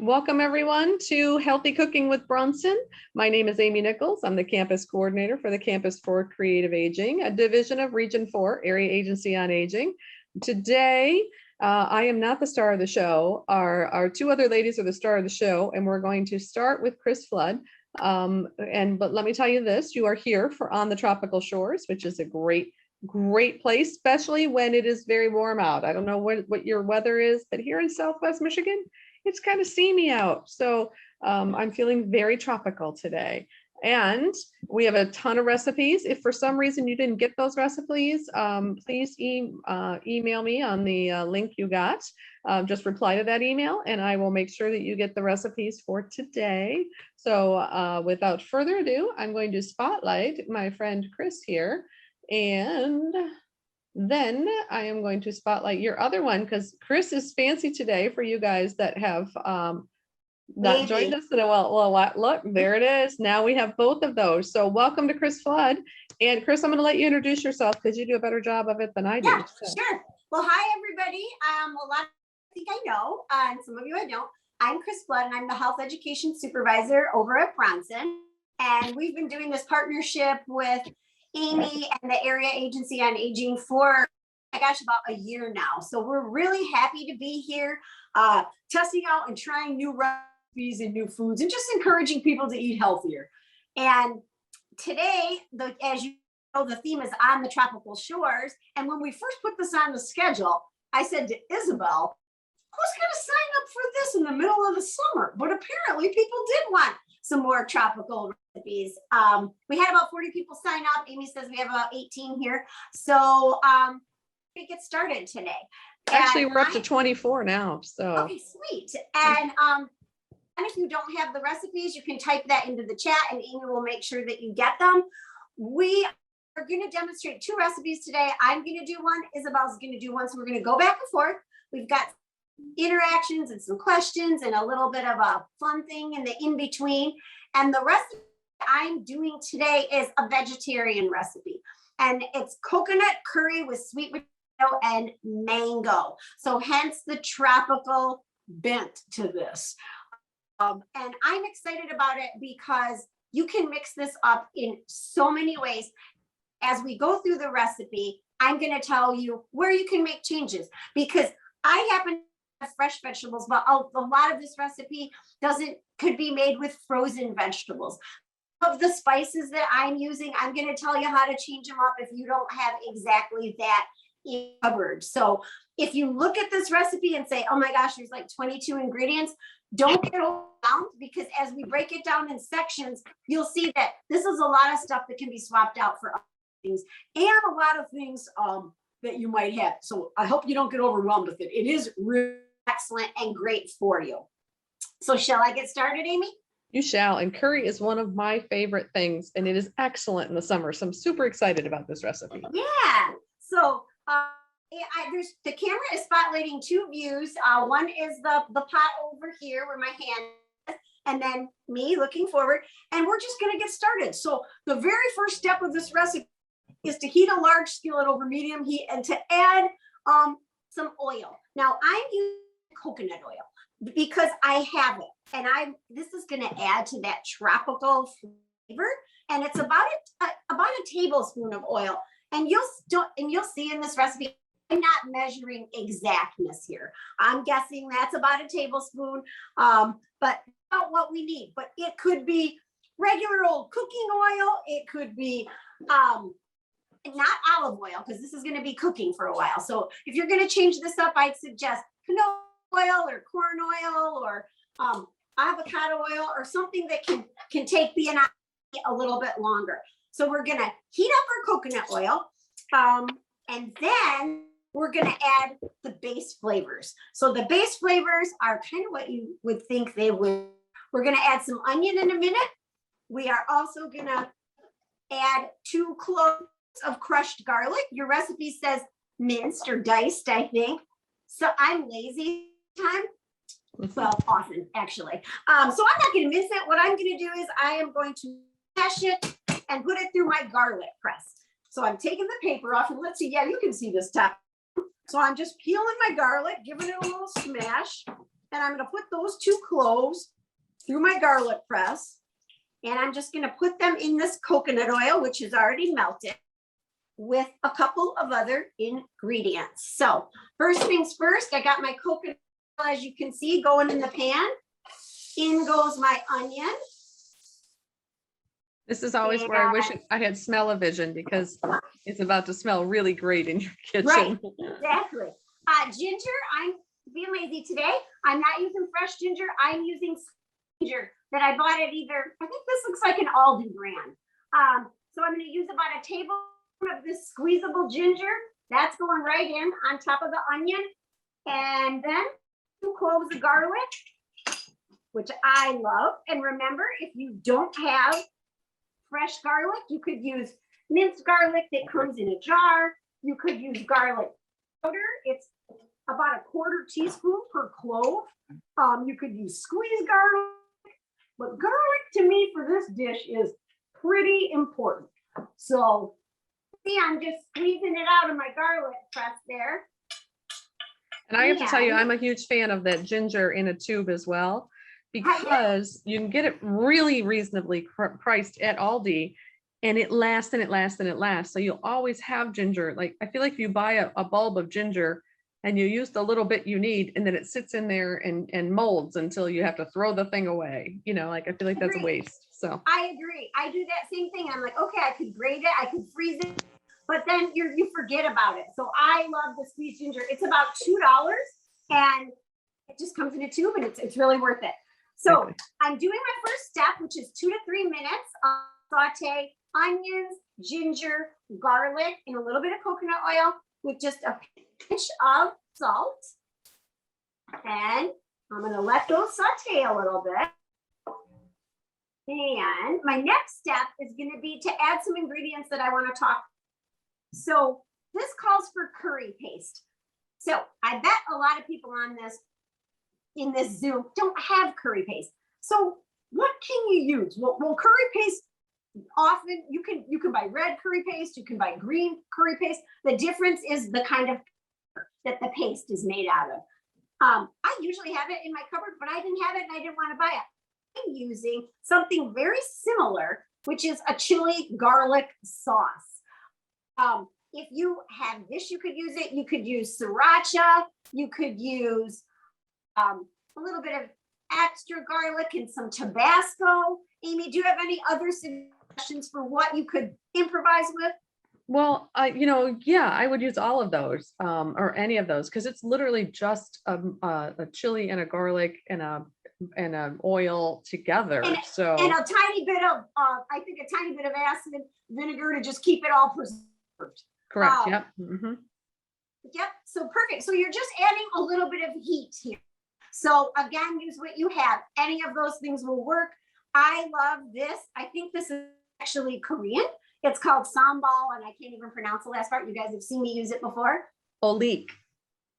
Welcome everyone to Healthy Cooking with Bronson. My name is Amy Nichols. I'm the campus coordinator for the Campus for Creative Aging, a division of Region 4 Area Agency on Aging. Today, I am not the star of the show. Our two other ladies are the star of the show, and we're going to start with Chris Flood. But let me tell you this, you are here for On the Tropical Shores, which is a great place, especially when it is very warm out. I don't know what your weather is, but here in Southwest Michigan, it's kind of steamy out. So I'm feeling very tropical today. And we have a ton of recipes. If for some reason you didn't get those recipes, please email me on the link you got. Just reply to that email and I will make sure that you get the recipes for today. So without further ado, I'm going to spotlight my friend Chris here. And then I am going to spotlight your other one because Chris is fancy today for you guys that have not joined us in a while. Look, there it is. Now we have both of those. So welcome to Chris Flood. And Chris, I'm going to let you introduce yourself because you do a better job of it than I do. Yeah, so. Sure. Well, hi, everybody. A lot of you I think I know, and some of you I don't. I'm Chris Flood, and I'm the health education supervisor over at Bronson. And we've been doing this partnership with Amy and the Area Agency on Aging for, my gosh, about a year now. So we're really happy to be here, testing out and trying new recipes and new foods and just encouraging people to eat healthier. And today, as you know, the theme is On the Tropical Shores. And when we first put this on the schedule, I said to Isabel, who's going to sign up for this in the middle of the summer? But apparently people did want some more tropical recipes. We had about 40 people sign up. Amy says we have about 18 here. So we get started today. Actually, we're up to 24 now. So okay, sweet. And if you don't have the recipes, you can type that into the chat and Amy will make sure that you get them. We are going to demonstrate two recipes today. I'm going to do one. Isabel's going to do one. So we're going to go back and forth. We've got interactions and some questions and a little bit of a fun thing in the in-between. And the recipe I'm doing today is a vegetarian recipe. And it's coconut curry with sweet potato and mango. So hence the tropical bent to this. And I'm excited about it because you can mix this up in so many ways. As we go through the recipe, I'm going to tell you where you can make changes because I happen to have fresh vegetables, but a lot of this recipe could be made with frozen vegetables. Of the spices that I'm using, I'm going to tell you how to change them up if you don't have exactly that covered. So if you look at this recipe and say, oh my gosh, there's like 22 ingredients, don't get overwhelmed because as we break it down in sections, you'll see that this is a lot of stuff that can be swapped out for other things and a lot of things that you might have. So I hope you don't get overwhelmed with it. It is really excellent and great for you. So shall I get started, Amy? You shall. And curry is one of my favorite things, and it is excellent in the summer. So I'm super excited about this recipe. Yeah. So there's the camera is spotlighting two views. One is the pot over here where my hand is, and then me looking forward. And we're just going to get started. So the very first step of this recipe is to heat a large skillet over medium heat and to add some oil. Now I'm using coconut oil because I have it, and this is going to add to that tropical flavor. And it's about a tablespoon of oil. And you'll see in this recipe, I'm not measuring exactness here. I'm guessing that's about a tablespoon, but about what we need. But it could be regular old cooking oil. It could be not olive oil because this is going to be cooking for a while. So if you're going to change this up, I'd suggest canola oil or corn oil or avocado oil or something that can take being a little bit longer. So we're going to heat up our coconut oil and then we're going to add the base flavors. So the base flavors are kind of what you would think they would. We're going to add some onion in a minute. We are also going to add 2 cloves of crushed garlic. Your recipe says minced or diced, I think. So I'm lazy time. Well, often actually. So I'm not going to mince it. What I'm going to do is I am going to mash it and put it through my garlic press. So I'm taking the paper off and let's see. Yeah, you can see this top. So I'm just peeling my garlic, giving it a little smash. and I'm gonna put those 2 cloves through my garlic press. And I'm just gonna put them in this coconut oil, which is already melted, with a couple of other ingredients. So first things first, I got my coconut oil, as you can see, going in the pan. In goes my onion. This is always where I wish I had smell-o-vision, because it's about to smell really great in your kitchen. Right, exactly. Ginger, I'm being lazy today. I'm not using fresh ginger. I'm using ginger that I bought at either, I think this looks like an Aldi brand. So I'm going to use about a tablespoon of this squeezable ginger. That's going right in on top of the onion. And then 2 cloves of garlic, which I love. And remember, if you don't have fresh garlic, you could use minced garlic that comes in a jar. You could use garlic powder. It's about a 1/4 teaspoon per clove. You could use squeezed garlic, but garlic to me for this dish is pretty important. So see, I'm just squeezing it out of my garlic press there. And I have to tell you, I'm a huge fan of that ginger in a tube as well, because you can get it really reasonably priced at Aldi, and it lasts and it lasts and it lasts. So you'll always have ginger. Like, I feel like if you buy a bulb of ginger and you use the little bit you need, and then it sits in there and molds until you have to throw the thing away. You know, like, I feel like that's a waste. So I agree. I do that same thing. I'm like, okay, I could grate it, I could freeze it, but then you forget about it. So I love the squeezed ginger. It's about $2, and it just comes in a tube, and it's really worth it. So okay. I'm doing my first step, which is 2 to 3 minutes. Saute onions, ginger, garlic, and a little bit of coconut oil with just a pinch of salt. And I'm going to let those saute a little bit. And my next step is going to be to add some ingredients that I want to talk. So this calls for curry paste. So I bet a lot of people on this in this Zoom don't have curry paste. So what can you use? Well, curry paste, often you can buy red curry paste, you can buy green curry paste. The difference is the kind of that the paste is made out of. I usually have it in my cupboard, but I didn't have it and I didn't want to buy it. I'm using something very similar, which is a chili garlic sauce. If you have this, you could use it. You could use sriracha. You could use a little bit of extra garlic and some Tabasco. Amy, do you have any other suggestions for what you could improvise with? Well, yeah, I would use all of those, or any of those, because it's literally just a chili and a garlic and a oil together. And a tiny bit of, I think a tiny bit of acid vinegar to just keep it all preserved. Correct. Yep. Mm-hmm. Yep. So perfect. So you're just adding a little bit of heat here. So again, use what you have. Any of those things will work. I love this. I think this is actually Korean. It's called sambal, and I can't even pronounce the last part. You guys have seen me use it before. Olik.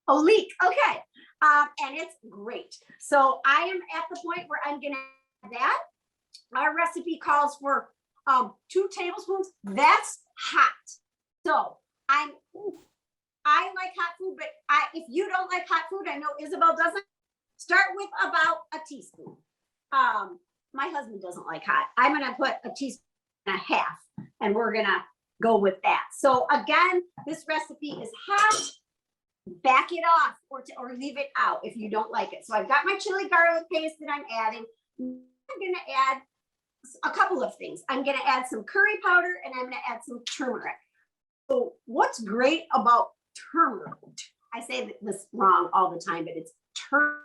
Olik. Okay. And it's great. So I am at the point where I'm going to add that. Our recipe calls for 2 tablespoons. That's hot. So I like hot food, but if you don't like hot food, I know Isabel doesn't. Start with about a teaspoon. My husband doesn't like hot. I'm going to put a teaspoon and a half, and we're going to go with that. So again, this recipe is hot. Back it off or leave it out if you don't like it. So I've got my chili garlic paste that I'm adding. I'm going to add a couple of things. I'm going to add some curry powder, and I'm going to add some turmeric. So what's great about turmeric? I say this wrong all the time, but it's turmeric.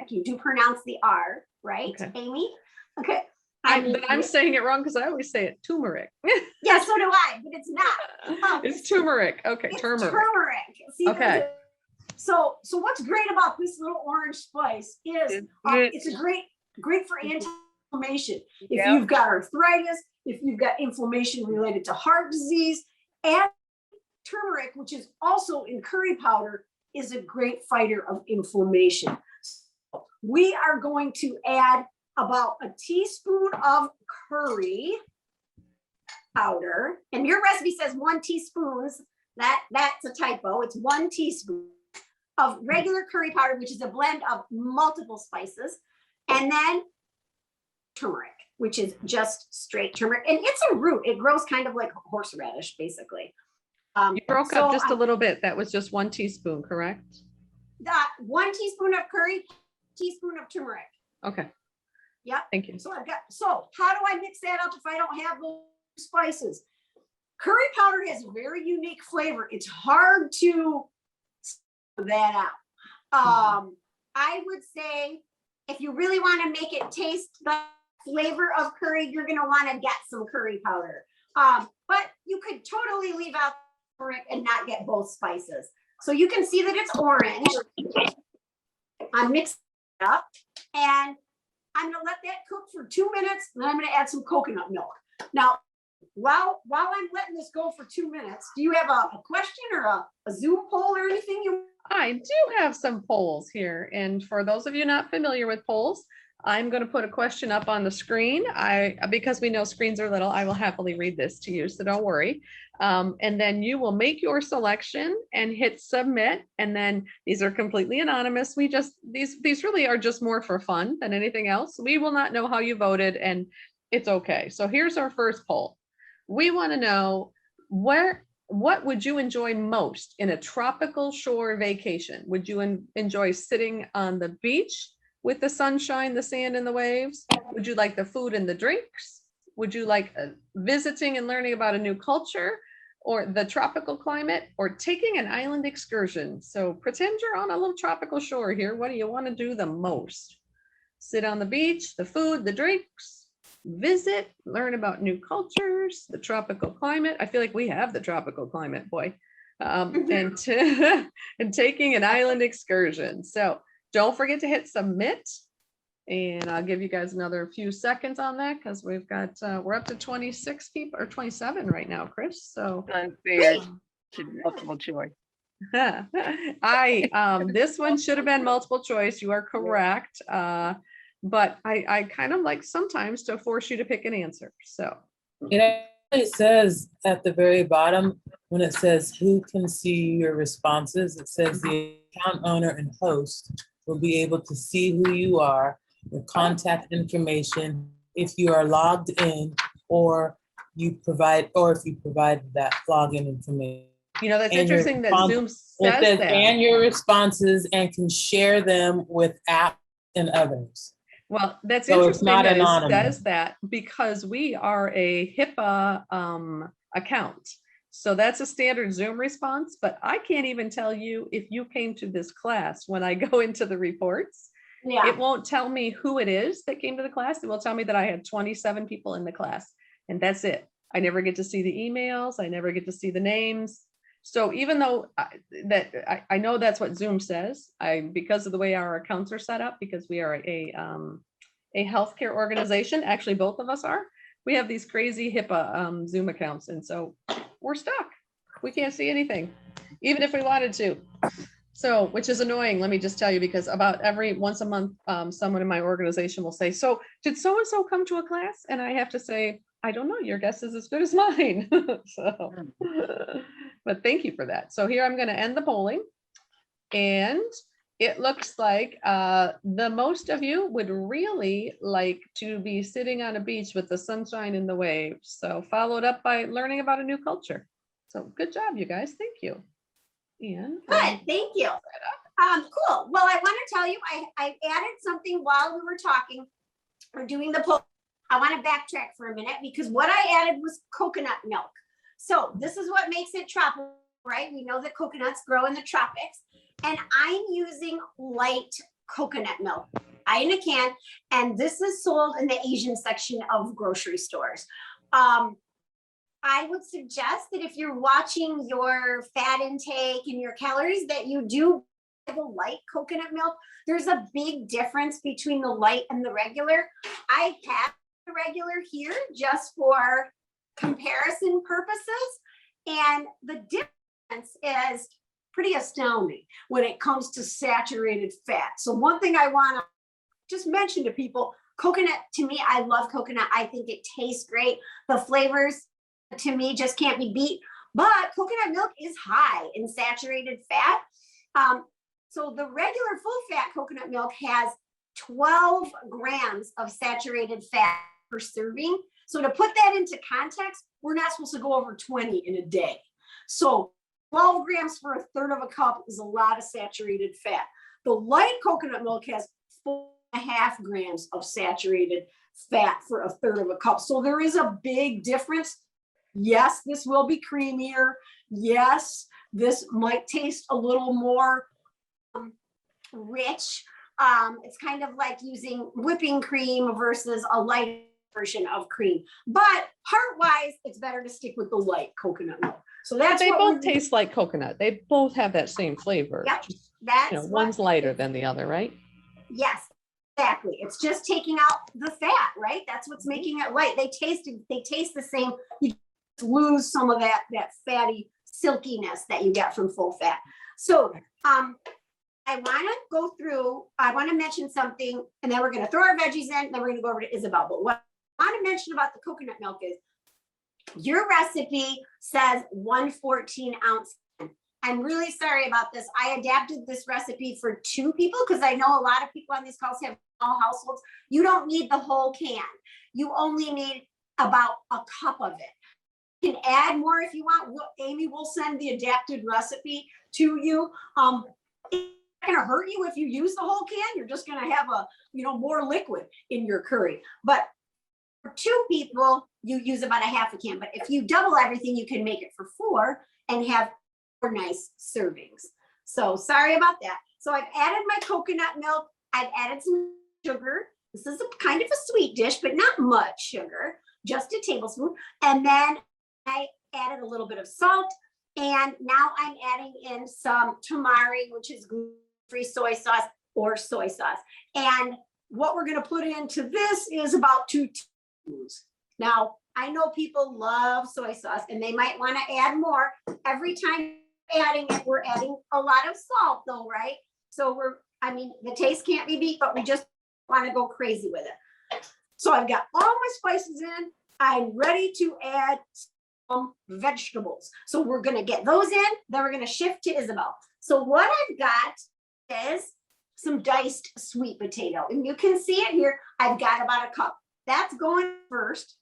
You do pronounce the R, right, okay. Amy? Okay. I'm saying it wrong because I always say it turmeric. Yeah, so do I, but it's not. It's turmeric. Okay, it's turmeric. See, okay. So what's great about this little orange spice is it's a great for anti-inflammation. If you've got arthritis, if you've got inflammation related to heart disease, and turmeric, which is also in curry powder, is a great fighter of inflammation. So we are going to add about a teaspoon of curry powder, and your recipe says 1 teaspoon. That's a typo. It's 1 teaspoon. of regular curry powder, which is a blend of multiple spices, and then turmeric, which is just straight turmeric. And it's a root. It grows kind of like horseradish, basically. You broke up just a little bit. That was just 1 teaspoon, correct? 1 teaspoon of curry, teaspoon of turmeric. Okay. Yep. Thank you. So how do I mix that up if I don't have those spices? Curry powder has a very unique flavor. It's hard to that out. I would say if you really want to make it taste the flavor of curry, you're going to want to get some curry powder. But you could totally leave out turmeric and not get both spices. So you can see that it's orange. I'm mixing it up, and I'm going to let that cook for 2 minutes, and then I'm going to add some coconut milk. Now, while I'm letting this go for 2 minutes, do you have a question or a Zoom poll or anything? I do have some polls here. And for those of you not familiar with polls, I'm going to put a question up on the screen. Because we know screens are little, I will happily read this to you, so don't worry. And then you will make your selection and hit submit. And then these are completely anonymous. These really are just more for fun than anything else. We will not know how you voted, and it's okay. So here's our first poll. We want to know what would you enjoy most in a tropical shore vacation? Would you enjoy sitting on the beach with the sunshine, the sand, and the waves? Would you like the food and the drinks? Would you like visiting and learning about a new culture, or the tropical climate, or taking an island excursion? So pretend you're on a little tropical shore here. What do you want to do the most? Sit on the beach, the food, the drinks, visit, learn about new cultures, the tropical climate. I feel like we have the tropical climate, boy. And taking an island excursion. So don't forget to hit submit, and I'll give you guys another few seconds on that because we've got we're up to 26 people or 27 right now, Chris. So unfair. Multiple choice. This one should have been multiple choice. You are correct. But I kind of like sometimes to force you to pick an answer. So it actually says at the very bottom, when it says who can see your responses, it says the account owner and host will be able to see who you are, your contact information, if you are logged in, or if you provide that login information. You know, that's interesting that Zoom says that. And your responses, and can share them with apps and others. Well, that's so interesting it's not that anonymous. It says that because we are a HIPAA account. So that's a standard Zoom response, but I can't even tell you if you came to this class. When I go into the reports, it won't tell me who it is that came to the class. It will tell me that I had 27 people in the class, and that's it. I never get to see the emails. I never get to see the names. So even though I know that's what Zoom says, because of the way our accounts are set up, because we are a healthcare organization, actually both of us are, we have these crazy HIPAA Zoom accounts, and so we're stuck. We can't see anything, even if we wanted to. So, which is annoying, let me just tell you, because about once a month, someone in my organization will say, so did so-and-so come to a class? And I have to say, I don't know, your guess is as good as mine. So, but thank you for that. So here I'm going to end the polling, and it looks like the most of you would really like to be sitting on a beach with the sunshine and the waves. So followed up by learning about a new culture. So good job, you guys. Thank you. And good, thank you. Cool. Well, I want to tell you, I added something while we were talking or doing the poll. I want to backtrack for a minute because what I added was coconut milk. So this is what makes it tropical, right? We know that coconuts grow in the tropics, and I'm using light coconut milk in a can, and this is sold in the Asian section of grocery stores. I would suggest that if you're watching your fat intake and your calories, that you do the light coconut milk. There's a big difference between the light and the regular. I have the regular here just for comparison purposes, and the difference is pretty astounding when it comes to saturated fat. So one thing I want to just mention to people, coconut, to me, I love coconut. I think it tastes great. The flavors to me just can't be beat, but coconut milk is high in saturated fat. So the regular full fat coconut milk has 12 grams of saturated fat per serving. So to put that into context, we're not supposed to go over 20 in a day. So 12 grams for a third of a cup is a lot of saturated fat. The light coconut milk has 4.5 grams of saturated fat for a third of a cup. So there is a big difference. Yes, this will be creamier. Yes, this might taste a little more rich. It's kind of like using whipping cream versus a light version of cream. But heart-wise, it's better to stick with the light coconut milk. So that's They what both taste like coconut. They both have that same flavor. Yep, Just, that's one's lighter than the other, right? Yes, exactly. It's just taking out the fat, right? That's what's making it light. They taste the same. You just lose some of that fatty silkiness that you get from full fat. So I want to go through, I want to mention something, and then we're going to throw our veggies in, then we're going to go over to Isabel. But what I want to mention about the coconut milk is your recipe says 114 ounce. I'm really sorry about this. I adapted this recipe for 2 people because I know a lot of people on these calls have small households. You don't need the whole can. You only need about a cup of it. You can add more if you want. Amy will send the adapted recipe to you. It's not gonna hurt you if you use the whole can. You're just gonna have more liquid in your curry. But for 2 people, you use about a half a can. But if you double everything, you can make it for 4 and have 4 nice servings. So sorry about that. So I've added my coconut milk. I've added some sugar. This is a kind of a sweet dish, but not much sugar, just a tablespoon. And then I added a little bit of salt. And now I'm adding in some tamari, which is gluten-free soy sauce or soy sauce. And what we're going to put into this is about 2 teaspoons. Now, I know people love soy sauce and they might want to add more. Every time adding it, we're adding a lot of salt though, right? So the taste can't be beat, but we just want to go crazy with it. So I've got all my spices in. I'm ready to add some vegetables. So we're going to get those in, then we're going to shift to Isabel. So what I've got is some diced sweet potato. And you can see it here. I've got about a cup. That's going first.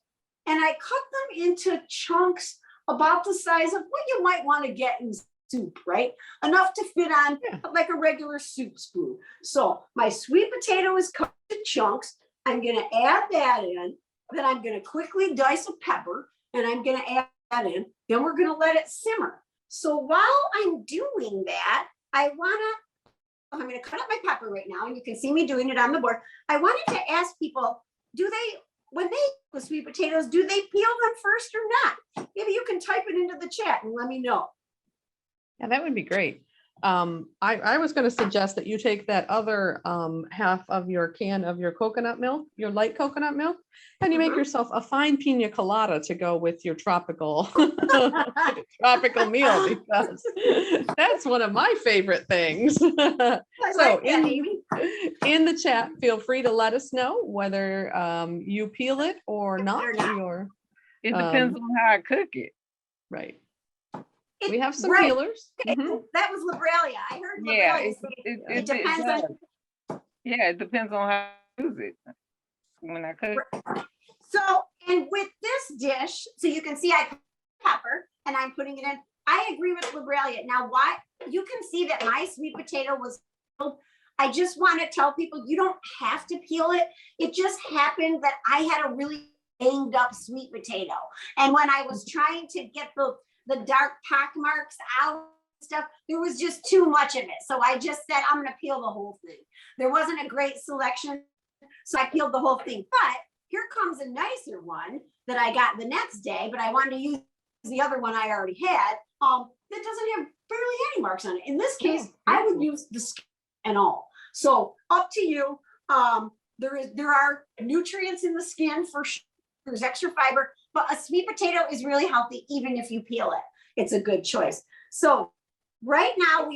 And I cut them into chunks about the size of what you might want to get in soup, right? Enough to fit on like a regular soup spoon. So my sweet potato is cut to chunks. I'm going to add that in. Then I'm going to quickly dice a pepper and I'm going to add that in. Then we're going to let it simmer. So while I'm doing that, I'm going to cut up my pepper right now. And you can see me doing it on the board. I wanted to ask people, when they with sweet potatoes, do they peel them first or not? Maybe you can type it into the chat and let me know. Yeah, that would be great. I was going to suggest that you take that other half of your can of your coconut milk, your light coconut milk, and you make yourself a fine pina colada to go with your tropical meal, because that's one of my favorite things. So in the chat, feel free to let us know whether you peel it or not. It depends on how I cook it. Right. We have some peelers. Okay. That was Libralia. I heard Libralia. It depends on. Yeah, it depends on how I use it when I cook. So, and with this dish, so you can see I put pepper and I'm putting it in. I agree with Libralia. Now, why you can see that my sweet potato was peeled. I just want to tell people you don't have to peel it. It just happened that I had a really banged up sweet potato. And when I was trying to get the dark pock marks out and stuff, there was just too much of it. So I just said, I'm going to peel the whole thing. There wasn't a great selection, so I peeled the whole thing. But here comes a nicer one that I got the next day, but I wanted to use the other one I already had that doesn't have barely any marks on it. In this case, I would use the skin and all. So up to you. There are nutrients in the skin for sure. There's extra fiber, but a sweet potato is really healthy even if you peel it. It's a good choice. So right now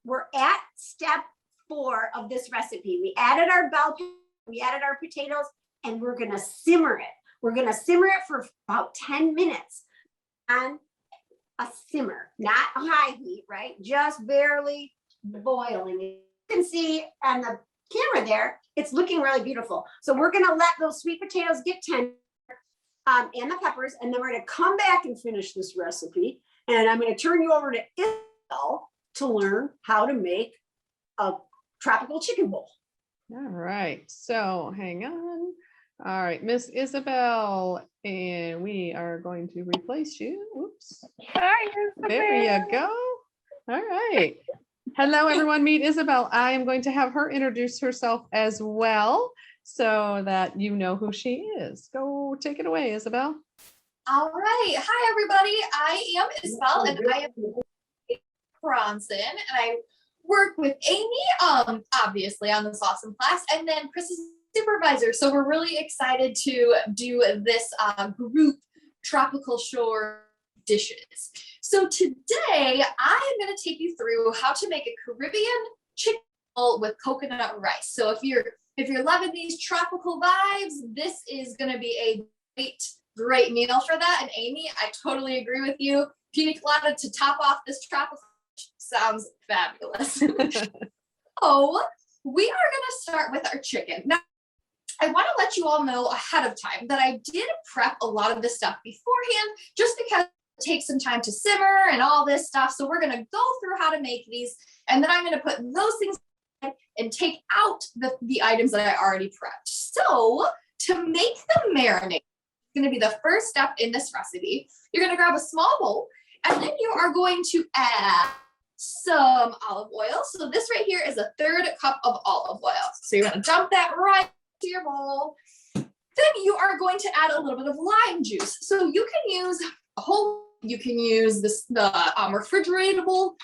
we're at step 4 of this recipe. We added our bell pepper, we added our potatoes, and we're going to simmer it. We're going to simmer it for about 10 minutes on a simmer, not a high heat, right? Just barely boiling. You can see on the camera there, it's looking really beautiful. So we're gonna let those sweet potatoes get tender, and the peppers, and then we're gonna come back and finish this recipe. And I'm gonna turn you over to Isabel to learn how to make a tropical chicken bowl. All right, so hang on. All right, Miss Isabel, and we are going to replace you. Oops. Hi, There you go. All right. Hello, everyone. Meet Isabel. I am going to have her introduce herself as well so that you know who she is. Go take it away, Isabel. All right. Hi, everybody. I am Isabel, and I am Bronson, and I work with Amy, obviously on this awesome class, and then Chris is supervisor. So we're really excited to do this group tropical shore dishes. So today I am going to take you through how to make a Caribbean chicken bowl with coconut rice. So if you're loving these tropical vibes, this is going to be a great meal for that. And Amy, I totally agree with you. Pina colada to top off this tropical sounds fabulous. So we are going to start with our chicken. Now, I want to let you all know ahead of time that I did prep a lot of this stuff beforehand, just because it takes some time to simmer and all this stuff. So we're going to go through how to make these, and then I'm going to put those things and take out the items that I already prepped. So to make the marinade, it's going to be the first step in this recipe. You're going to grab a small bowl, and then you are going to add some olive oil. So this right here is a 1/3 cup of olive oil. So you're going to dump that right to your bowl. Then you are going to add a little bit of lime juice. So you can use you can use the refrigeratable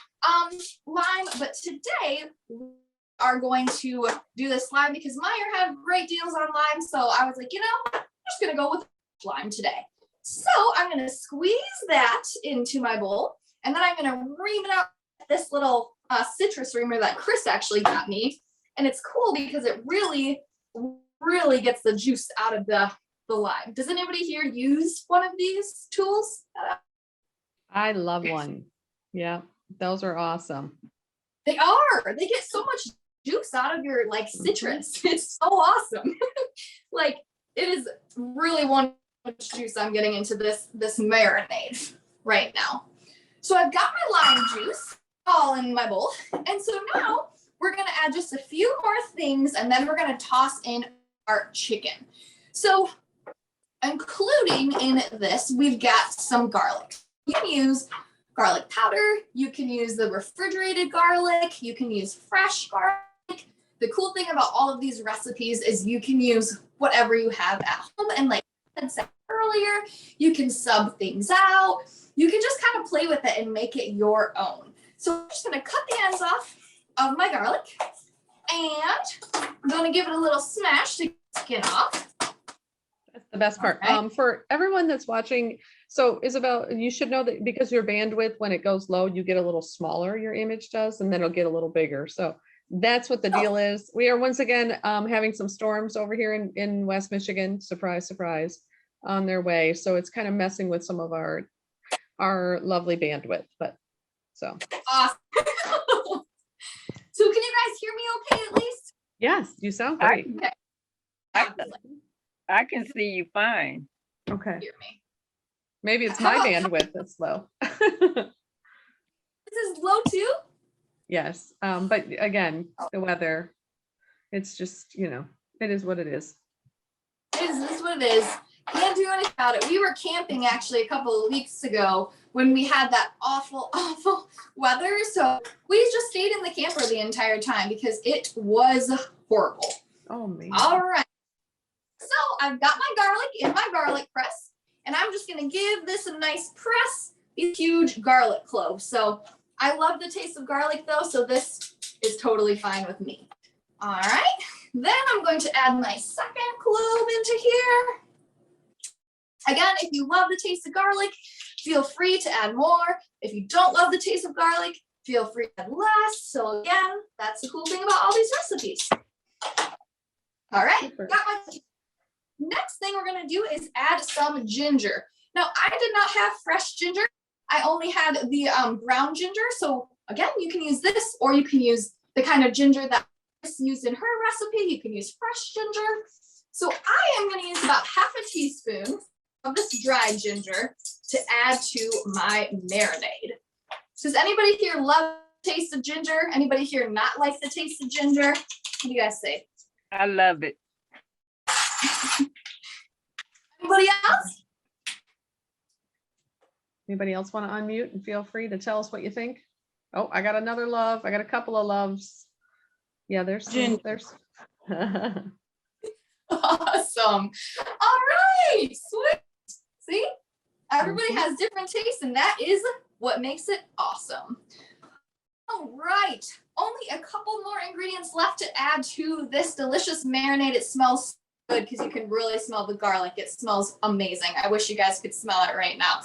lime, but today we are going to do this lime because Meyer had great deals on lime. So I was like, I'm just gonna go with lime today. So I'm gonna squeeze that into my bowl, and then I'm gonna ream it out with this little citrus reamer that Chris actually got me. And it's cool because it really gets the juice out of the lime. Does anybody here use one of these tools? I love one. Yeah, those are awesome. They are. They get so much juice out of your citrus. It's so awesome. It is really one much juice I'm getting into this marinade right now. So I've got my lime juice all in my bowl. And so now we're going to add just a few more things, and then we're going to toss in our chicken. So including in this, we've got some garlic. You can use garlic powder. You can use the refrigerated garlic. You can use fresh garlic. The cool thing about all of these recipes is you can use whatever you have at home. And like I said earlier, you can sub things out. You can just kind of play with it and make it your own. So I'm just going to cut the ends off of my garlic, and I'm going to give it a little smash to get the skin off. That's the best part. Okay. For everyone that's watching, so Isabel, you should know that because your bandwidth, when it goes low, you get a little smaller, your image does, and then it'll get a little bigger. So that's what the deal is. We are once again having some storms over here in West Michigan. Surprise, surprise, on their way. So it's kind of messing with some of our lovely bandwidth, but so. Awesome. So can you guys hear me okay at least? Yes, you sound great. Okay. I can see you fine. Okay. Hear me. Maybe it's my bandwidth that's low. This is low too? Yes, but again, the weather, it's just, it is what it is. This is what it is. Can't do anything about it. We were camping actually a couple of weeks ago when we had that awful weather. So we just stayed in the camper the entire time because it was horrible. Oh man. All right. So I've got my garlic in my garlic press, and I'm just going to give this a nice press, these huge garlic cloves. So I love the taste of garlic though, so this is totally fine with me. All right. Then I'm going to add my second clove into here. Again, if you love the taste of garlic, feel free to add more. If you don't love the taste of garlic, feel free to add less. So again, that's the cool thing about all these recipes. All right, Super. got my. Next thing we're gonna do is add some ginger. Now, I did not have fresh ginger. I only had the brown ginger. So again, you can use this, or you can use the kind of ginger that Chris used in her recipe. You can use fresh ginger. So I am going to use about half a teaspoon of this dried ginger to add to my marinade. Does anybody here love the taste of ginger? Anybody here not like the taste of ginger? What do you guys say? I love it. Anybody else? Anybody else want to unmute and feel free to tell us what you think? Oh, I got another love. I got a couple of loves. Yeah, there's there's. Awesome. All right, sweet. See, everybody has different tastes, and that is what makes it awesome. All right, only a couple more ingredients left to add to this delicious marinade. It smells good because you can really smell the garlic. It smells amazing. I wish you guys could smell it right now.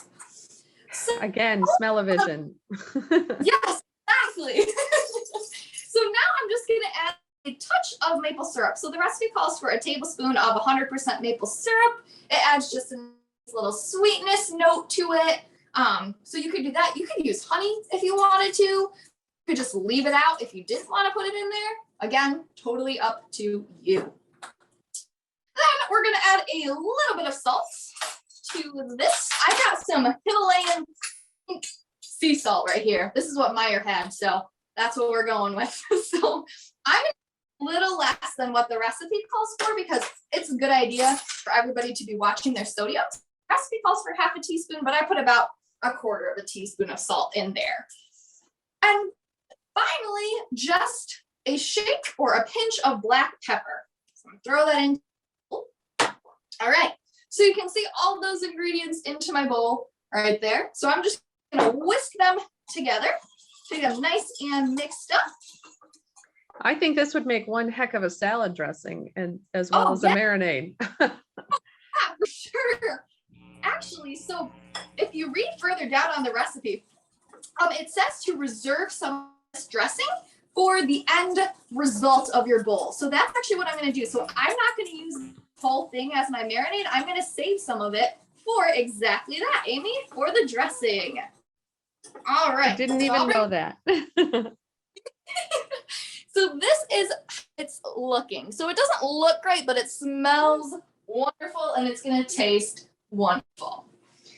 So, Again, smell-o-vision. yes, exactly. So now I'm just going to add a touch of maple syrup. So the recipe calls for a tablespoon of 100% maple syrup. It adds just a nice little sweetness note to it. So you could do that. You could use honey if you wanted to. You could just leave it out if you didn't want to put it in there. Again, totally up to you. Then we're going to add a little bit of salt to this. I got some Himalayan sea salt right here. This is what Meyer had, so that's what we're going with. So I'm a little less than what the recipe calls for because it's a good idea for everybody to be watching their sodium. The recipe calls for half a teaspoon, but I put about a quarter of a teaspoon of salt in there. And finally, just a shake or a pinch of black pepper. So I'm gonna throw that in. All right, so you can see all those ingredients into my bowl right there. So I'm just gonna whisk them together, make them nice and mixed up. I think this would make one heck of a salad dressing, and as well as yeah. a marinade. Yeah, for sure. Actually, so if you read further down on the recipe, it says to reserve some of this dressing for the end result of your bowl. So that's actually what I'm going to do. So I'm not going to use the whole thing as my marinade. I'm going to save some of it for exactly that, Amy, for the dressing. All right. I didn't even know that. So this is it's looking. So it doesn't look great, but it smells wonderful and it's going to taste wonderful.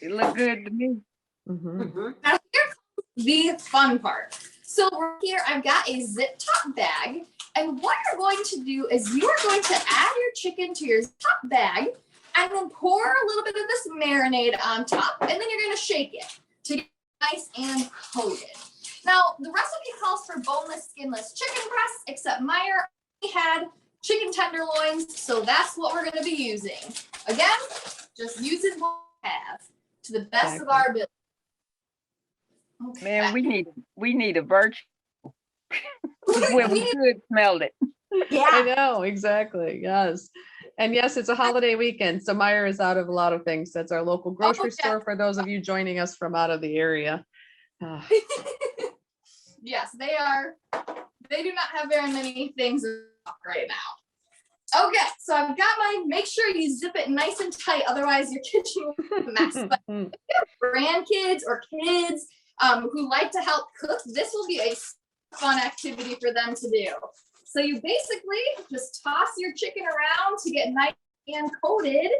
It look good to me. Mhm. Now here comes the fun part. So right here I've got a zip top bag, and what you're going to do is you are going to add your chicken to your zip top bag and then pour a little bit of this marinade on top, and then you're going to shake it to get nice and coated. Now the recipe calls for boneless, skinless chicken breasts, except Meyer had chicken tenderloins, so that's what we're going to be using. Again, just using what we have to the best of our ability. Okay. Man, we need a virtue. When we could smell it. I Yeah. know, exactly. Yes. And yes, it's a holiday weekend, so Meyer is out of a lot of things. That's our local grocery yeah. store for those of you joining us from out of the area. Yes, they are. They do not have very many things in stock right now. Okay, so I've got mine. Make sure you zip it nice and tight, otherwise your kitchen will be a mess. But if you have grandkids or kids who like to help cook, this will be a fun activity for them to do. So you basically just toss your chicken around to get nice and coated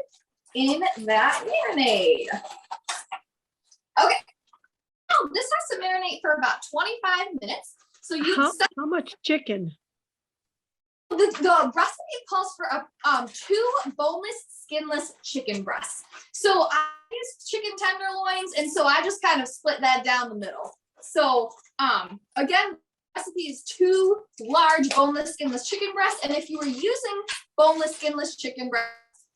in that marinade. Okay. Now this has to marinate for about 25 minutes. So you How much chicken? the recipe calls for 2 boneless, skinless chicken breasts. So I use chicken tenderloins, and so I just kind of split that down the middle. So again, the recipe is 2 large boneless, skinless chicken breasts, and if you were using boneless, skinless chicken breasts,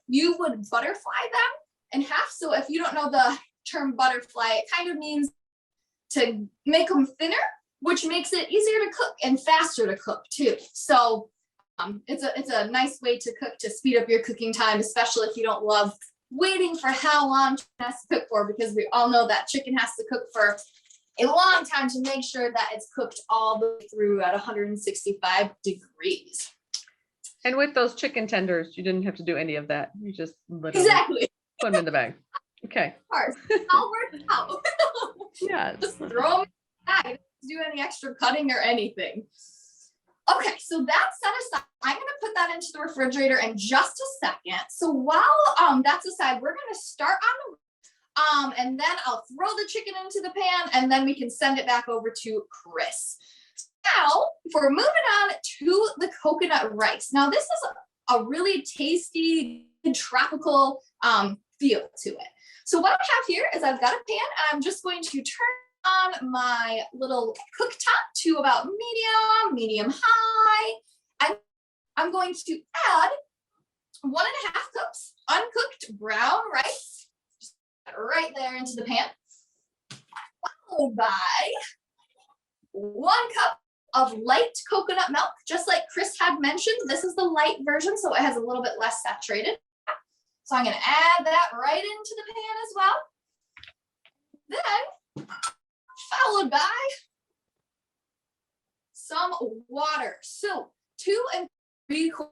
you would butterfly them in half. So if you don't know the term butterfly, it kind of means to make them thinner, which makes it easier to cook and faster to cook too. So it's a nice way to cook to speed up your cooking time, especially if you don't love waiting for how long chicken has to cook for, because we all know that chicken has to cook for a long time to make sure that it's cooked all the way through at 165 degrees. And with those chicken tenders, you didn't have to do any of that. You just literally Exactly. put them in the bag. Okay. Of course, it all works out. Yes. Just throw them in the bag. do any extra cutting or anything. Okay, so that's set aside. I'm gonna put that into the refrigerator in just a second. So while that's aside, we're gonna start on the and then I'll throw the chicken into the pan and then we can send it back over to Chris. Now, if we're moving on to the coconut rice. Now this is a really tasty, tropical feel to it. So what I have here is I've got a pan and I'm just going to turn on my little cooktop to about medium high. And I'm going to add 1.5 cups uncooked brown rice, just right there into the pan, followed by 1 cup of light coconut milk, just like Chris had mentioned. This is the light version, so it has a little bit less saturated. So I'm going to add that right into the pan as well. Then, followed by some water. So 2 3/4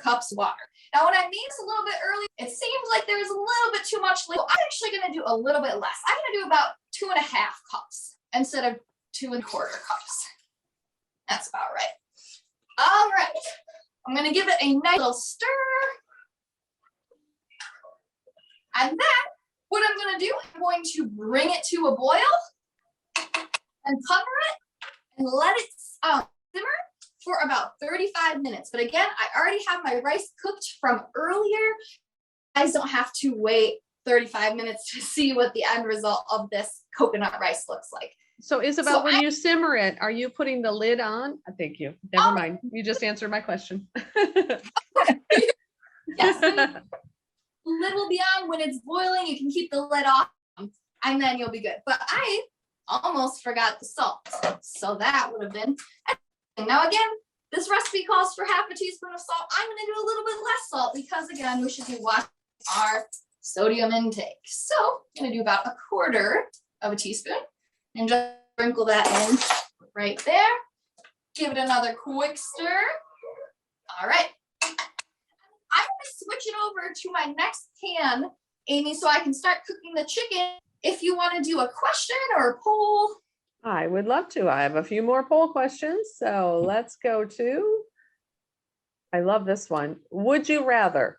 cups water. Now, when I made this a little bit early, it seems like there was a little bit too much liquid. I'm actually going to do a little bit less. I'm going to do about 2.5 cups instead of 2 1/4 cups. That's about right. All right. I'm going to give it a nice little stir. And then what I'm going to do, I'm going to bring it to a boil and cover it and let it simmer for about 35 minutes. But again, I already have my rice cooked from earlier. You guys don't have to wait 35 minutes to see what the end result of this coconut rice looks like. So Isabel, when you simmer it, are you putting the lid on? Thank you. Never mind. You just answered my question. Yes, the lid will be on when it's boiling. You can keep the lid off and then you'll be good. But I almost forgot the salt. So that would have been. Now again, this recipe calls for 1/2 teaspoon of salt. I'm gonna do a little bit less salt because again, we should be watching our sodium intake. So I'm gonna do about 1/4 teaspoon and just sprinkle that in right there. Give it another quick stir. All right. I'm gonna switch it over to my next pan, Amy, so I can start cooking the chicken. If you want to do a question or a poll. I would love to. I have a few more poll questions. So let's go to, I love this one. Would you rather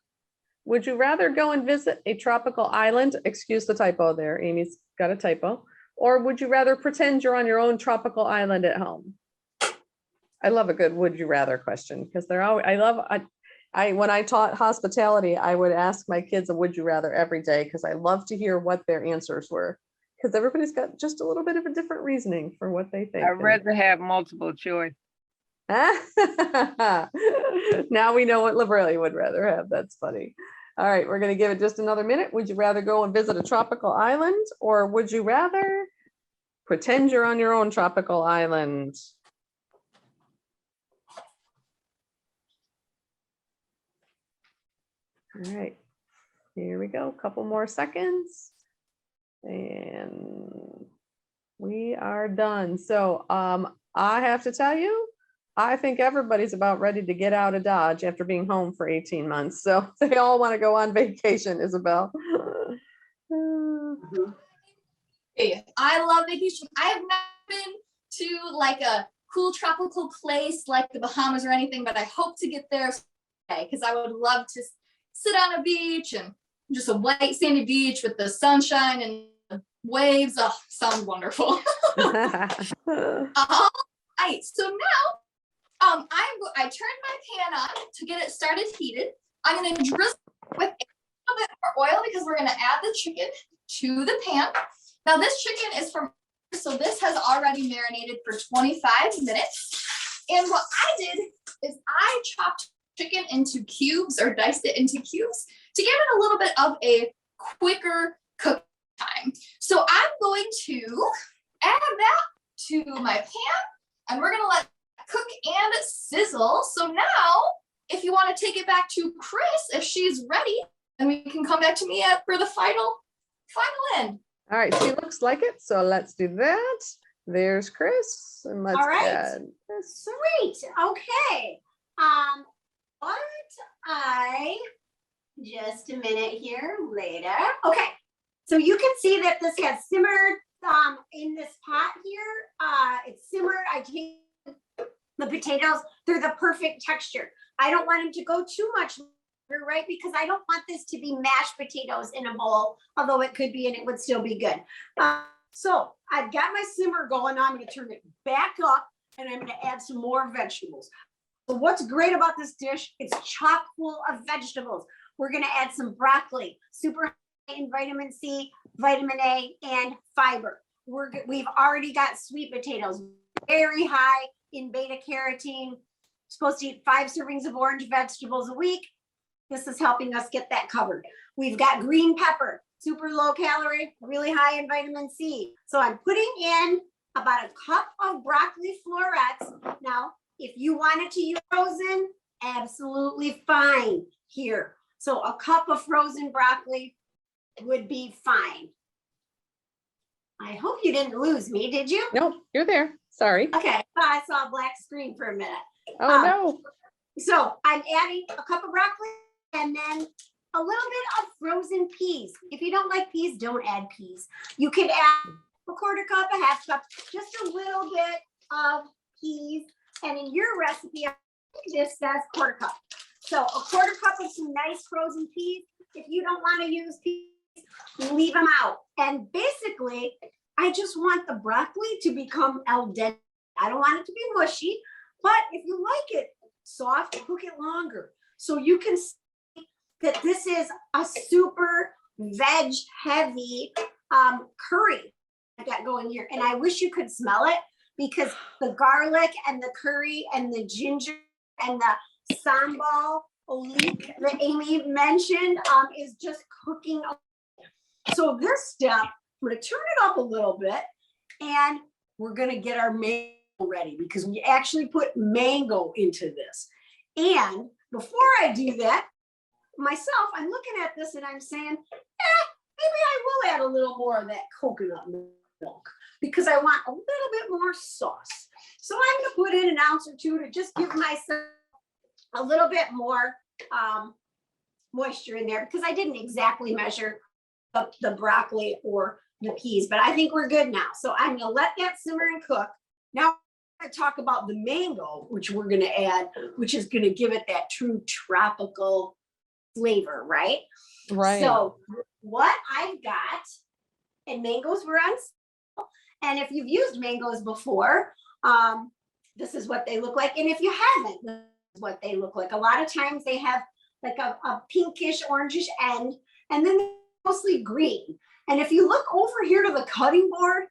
go and visit a tropical island? Excuse the typo there. Amy's got a typo. Or would you rather pretend you're on your own tropical island at home? I love a good would you rather question because they're always, when I taught hospitality, I would ask my kids a would you rather every day because I love to hear what their answers were. Because everybody's got just a little bit of a different reasoning for what they think. I'd rather have multiple choice. Now we know what Librelli would rather have. That's funny. All right, we're going to give it just another minute. Would you rather go and visit a tropical island or would you rather pretend you're on your own tropical island? All right, here we go. A couple more seconds. And we are done. So I have to tell you, I think everybody's about ready to get out of Dodge after being home for 18 months. So they all want to go on vacation, Isabel. Hey, I love vacation. I have not been to like a cool tropical place like the Bahamas or anything, but I hope to get there someday because I would love to sit on a beach and just a white sandy beach with the sunshine and the waves. Oh, sounds wonderful. All right, so now I turned my pan on to get it started heated. I'm going to drizzle with a little bit more oil because we're going to add the chicken to the pan. Now this chicken is from, so this has already marinated for 25 minutes. And what I did is I chopped chicken into cubes or diced it into cubes to give it a little bit of a quicker cook time. So I'm going to add that to my pan and we're going to let it cook and sizzle. So now if you want to take it back to Chris, if she's ready, then we can come back to me for the final end. All right, she looks like it. So let's do that. There's Chris. And let's All right. add this. Sweet. Okay. What just a minute here later. Okay. So you can see that this has simmered in this pot here, it's simmered. I take the potatoes, they're the perfect texture. I don't want them to go too much longer, right? Because I don't want this to be mashed potatoes in a bowl, although it could be and it would still be good. So I've got my simmer going on. I'm going to turn it back up and I'm going to add some more vegetables. So what's great about this dish, it's chock full of vegetables. We're going to add some broccoli, super high in vitamin C, vitamin A, and fiber. We've already got sweet potatoes, very high in beta carotene. Supposed to eat 5 servings of orange vegetables a week. This is helping us get that covered. We've got green pepper, super low calorie, really high in vitamin C. So I'm putting in about a cup of broccoli florets. Now, if you wanted to use frozen, absolutely fine here. So a cup of frozen broccoli would be fine. I hope you didn't lose me, did you? Nope, you're there. Sorry. Okay, I saw a black screen for a minute. Oh, no. So I'm adding a cup of broccoli and then a little bit of frozen peas. If you don't like peas, don't add peas. You could add a quarter cup, a half cup, just a little bit of peas. And in your recipe, I think this says quarter cup. So a quarter cup of some nice frozen peas. If you don't want to use peas, leave them out. And basically, I just want the broccoli to become al dente. I don't want it to be mushy, but if you like it soft, cook it longer. So you can see that this is a super veg heavy curry I got going here. And I wish you could smell it because the garlic and the curry and the ginger and the sambal olive that Amy mentioned is just cooking. So this step, I'm going to turn it up a little bit and we're going to get our mango ready because we actually put mango into this. And before I do that, myself, I'm looking at this and I'm saying, maybe I will add a little more of that coconut milk because I want a little bit more sauce. So I'm going to put in an ounce or two to just give myself a little bit more moisture in there because I didn't exactly measure the broccoli or the peas, but I think we're good now. So I'm going to let that simmer and cook. Now I'm going to talk about the mango, which we're going to add, which is going to give it that true tropical flavor, right? Right. So what I've got, and mangoes were on sale. And if you've used mangoes before, this is what they look like. And if you haven't, this is what they look like. A lot of times they have like a pinkish, orangish end, and then mostly green. And if you look over here to the cutting board,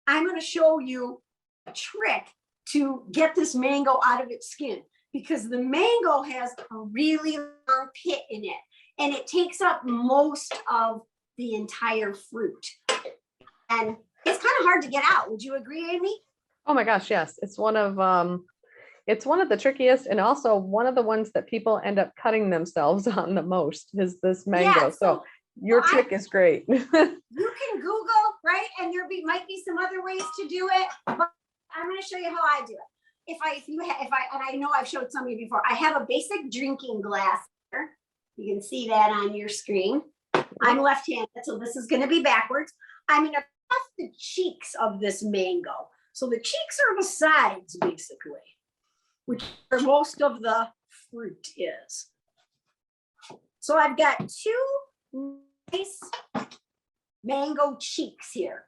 I'm going to show you a trick to get this mango out of its skin because the mango has a really long pit in it and it takes up most of the entire fruit. And it's kind of hard to get out. Would you agree, Amy? Oh my gosh, yes. It's one of the trickiest and also one of the ones that people end up cutting themselves on the most is this mango. Yeah, so your trick is great. You can Google, right? And might be some other ways to do it, but I'm going to show you how I do it. And I know I've showed some of you before, I have a basic drinking glass here. You can see that on your screen. I'm left-handed, so this is going to be backwards. I'm going to puff the cheeks of this mango. So the cheeks are the sides, basically, which where most of the fruit is. So I've got 2 nice mango cheeks here.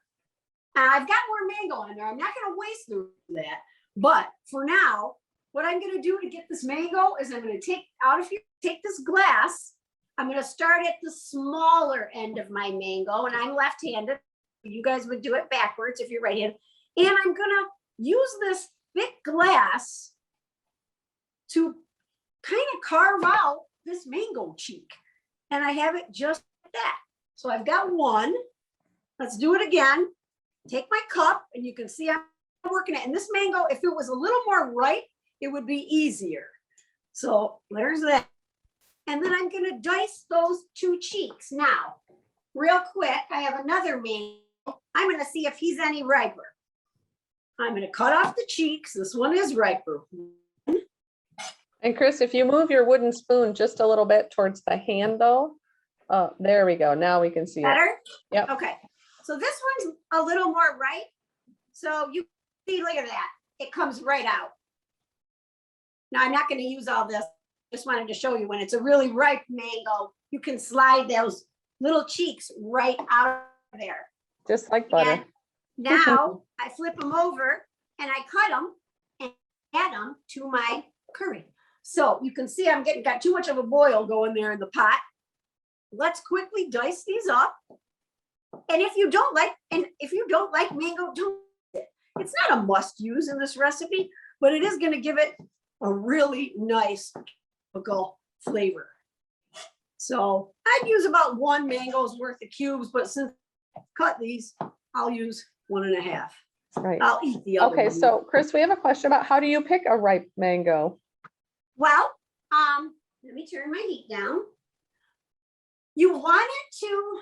I've got more mango in there. I'm not going to waste that. But for now, what I'm going to do to get this mango is I'm going to take this glass. I'm going to start at the smaller end of my mango, and I'm left-handed. You guys would do it backwards if you're right-handed. And I'm going to use this thick glass to kind of carve out this mango cheek. And I have it just like that. So I've got one. Let's do it again. Take my cup and you can see I'm working it. And this mango, if it was a little more ripe, it would be easier. So there's that. And then I'm going to dice those 2 cheeks. Now, real quick, I have another mango. I'm going to see if he's any riper. I'm going to cut off the cheeks. This one is riper. And Chris, if you move your wooden spoon just a little bit towards the handle, there we go. Now we can see Better? it. Yep. Okay. So this one's a little more ripe. So you see, look at that. It comes right out. Now I'm not going to use all this. Just wanted to show you when it's a really ripe mango, you can slide those little cheeks right out of there. Just like butter. And now I flip them over and I cut them and add them to my curry. So you can see I'm got too much of a boil going there in the pot. Let's quickly dice these up. And if you don't like mango, don't use it. It's not a must use in this recipe, but it is going to give it a really nice tropical flavor. So I'd use about 1 mango's worth of cubes, but since I cut these, I'll use 1.5. Right. I'll eat the other Okay, one. so Chris, we have a question about how do you pick a ripe mango? Well, let me turn my heat down. You want it to,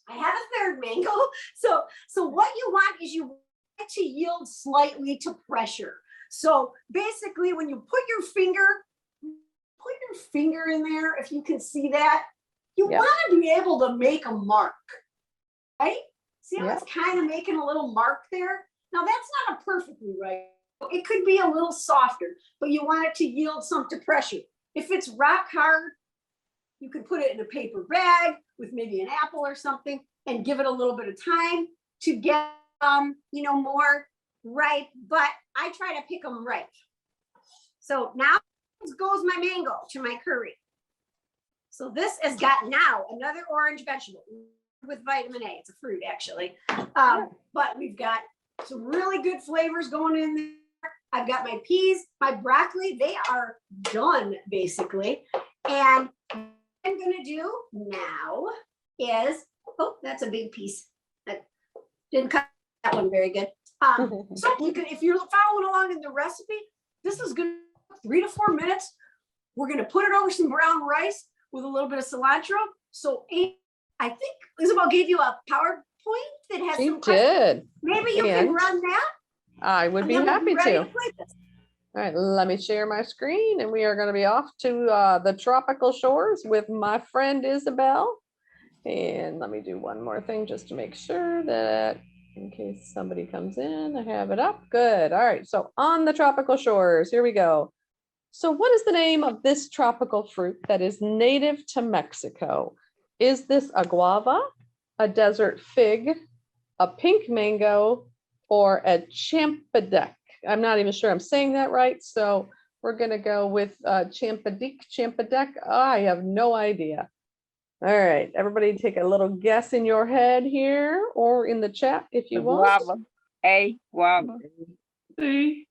I have a third mango. So what you want is you want it to yield slightly to pressure. So basically when you put your finger in there, if you can see that, you want to be able to make a mark, right? See how it's kind of making a little mark there? Now that's not a perfectly right. It could be a little softer, but you want it to yield some to pressure. If it's rock hard, you can put it in a paper bag with maybe an apple or something and give it a little bit of time to get, more ripe, but I try to pick them ripe. So now goes my mango to my curry. So this has got now another orange vegetable with vitamin A. It's a fruit actually. But we've got some really good flavors going in there. I've got my peas, my broccoli, they are done basically. And what I'm gonna do now is, oh, that's a big piece. I didn't cut that one very good. So you can, if you're following along in the recipe, this is good. 3 to 4 minutes. We're going to put it over some brown rice with a little bit of cilantro. So I think Isabel gave you a PowerPoint that has She some questions. did. Maybe you can run that. I would be and then we'll happy ready to. play this. All right, let me share my screen and we are going to be off to the tropical shores with my friend Isabel. And let me do one more thing just to make sure that in case somebody comes in, I have it up. Good. All right, so on the tropical shores, here we go. So what is the name of this tropical fruit that is native to Mexico? Is this a guava, a desert fig, a pink mango, or a champadec? I'm not even sure I'm saying that right. So we're going to go with champadec. I have no idea. All right, everybody take a little guess in your head here or in the chat if you want. Guava. A guava. C.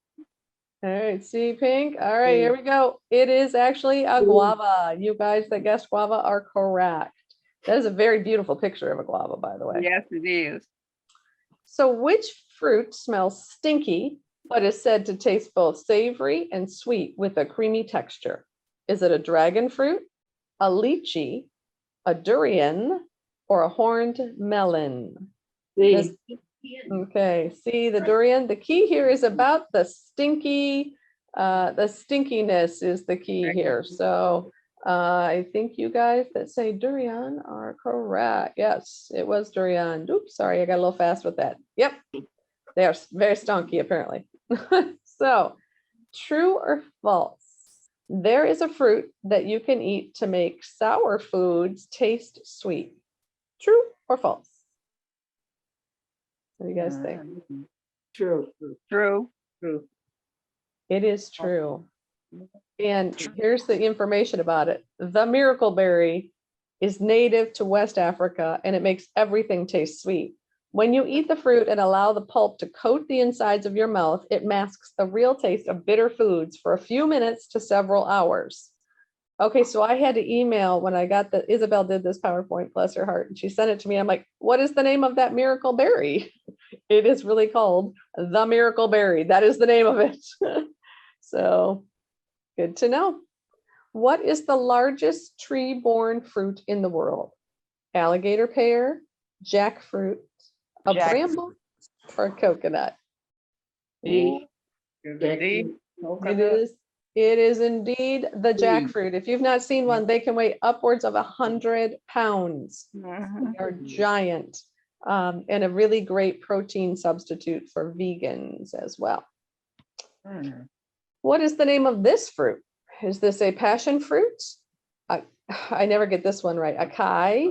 All right, see pink. All right, here we go. It is actually a guava. You guys that guessed guava are correct. That is a very beautiful picture of a guava, by the way. Yes, it is. So which fruit smells stinky, but is said to taste both savory and sweet with a creamy texture? Is it a dragon fruit, a lychee, a durian, or a horned melon? C. Okay, see the durian. The key here is about the stinky, the stinkiness is the key here. So I think you guys that say durian are correct. Yes, it was durian. Oops, sorry, I got a little fast with that. Yep, they are very stinky apparently. So true or false? There is a fruit that you can eat to make sour foods taste sweet. True or false? What do you guys think? True. True. It is true. And here's the information about it. The miracle berry is native to West Africa and it makes everything taste sweet. When you eat the fruit and allow the pulp to coat the insides of your mouth, it masks the real taste of bitter foods for a few minutes to several hours. Okay, so I had to email when I got the, Isabel did this PowerPoint, bless her heart, and she sent it to me. I'm like, what is the name of that miracle berry? It is really called the miracle berry. That is the name of it. So good to know. What is the largest tree-borne fruit in the world? Alligator pear, jackfruit, a bramble, or coconut? D. It is indeed the jackfruit. If you've not seen one, they can weigh upwards of 100 pounds. They are giant. and a really great protein substitute for vegans as well. What is the name of this fruit? Is this a passion fruit? I never get this one right. Acai,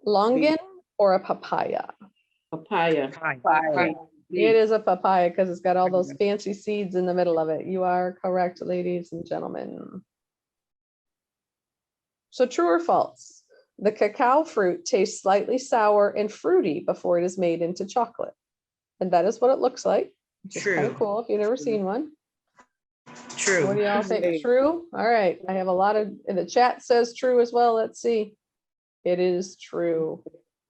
longan, or a papaya? Papaya. It is a papaya because it's got all those fancy seeds in the middle of it. You are correct, ladies and gentlemen. So true or false? The cacao fruit tastes slightly sour and fruity before it is made into chocolate. And that is what it looks like. Which is kind of cool if you've never seen one. True. What do y'all think? True? All right. I have a lot of, in the chat says true as well. Let's see. It is true.